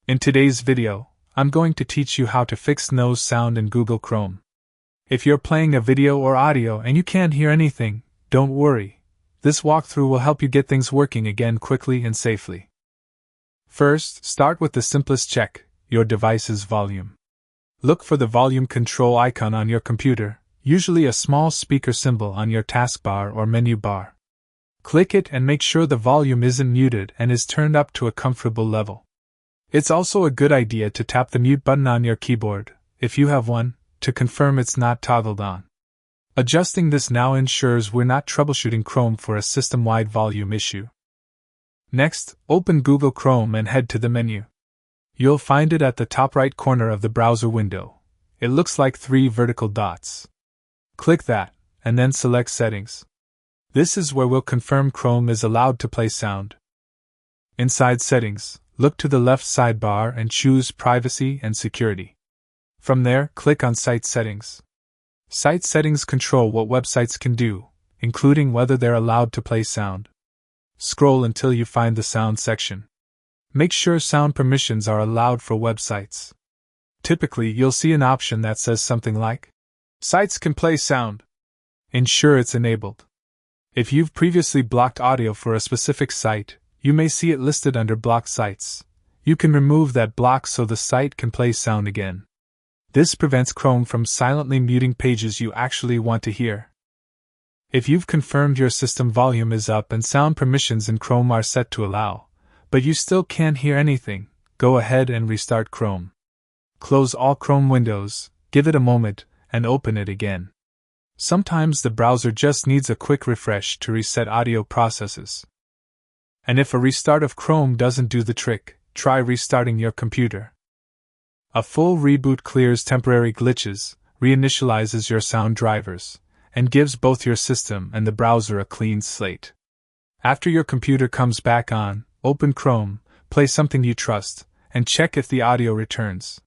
In today's video, I'm going to teach you how to fix nose sound in Google Chrome. If you're playing a video or audio and you can't hear anything, don't worry. This walkthrough will help you get things working again quickly and safely. First, start with the simplest check, your device's volume. Look for the volume control icon on your computer, usually a small speaker symbol on your taskbar or menu bar. Click it and make sure the volume isn't muted and is turned up to a comfortable level. It's also a good idea to tap the mute button on your keyboard, if you have one, to confirm it's not toggled on. Adjusting this now ensures we're not troubleshooting Chrome for a system-wide volume issue. Next, open Google Chrome and head to the menu. You'll find it at the top right corner of the browser window. It looks like 3 vertical dots. Click that, and then select Settings. This is where we'll confirm Chrome is allowed to play sound. Inside Settings, look to the left sidebar and choose Privacy and Security. From there, click on Site Settings. Site settings control what websites can do, including whether they're allowed to play sound. Scroll until you find the Sound section. Make sure sound permissions are allowed for websites. Typically, you'll see an option that says something like, "Sites can play sound." Ensure it's enabled. If you've previously blocked audio for a specific site, you may see it listed under Blocked Sites. You can remove that block so the site can play sound again. This prevents Chrome from silently muting pages you actually want to hear. If you've confirmed your system volume is up and sound permissions in Chrome are set to allow, but you still can't hear anything, go ahead and restart Chrome. Close all Chrome windows, give it a moment, and open it again. Sometimes the browser just needs a quick refresh to reset audio processes. And if a restart of Chrome doesn't do the trick, try restarting your computer. A full reboot clears temporary glitches, reinitializes your sound drivers, and gives both your system and the browser a clean slate. After your computer comes back on, open Chrome, play something you trust, and check if the audio returns.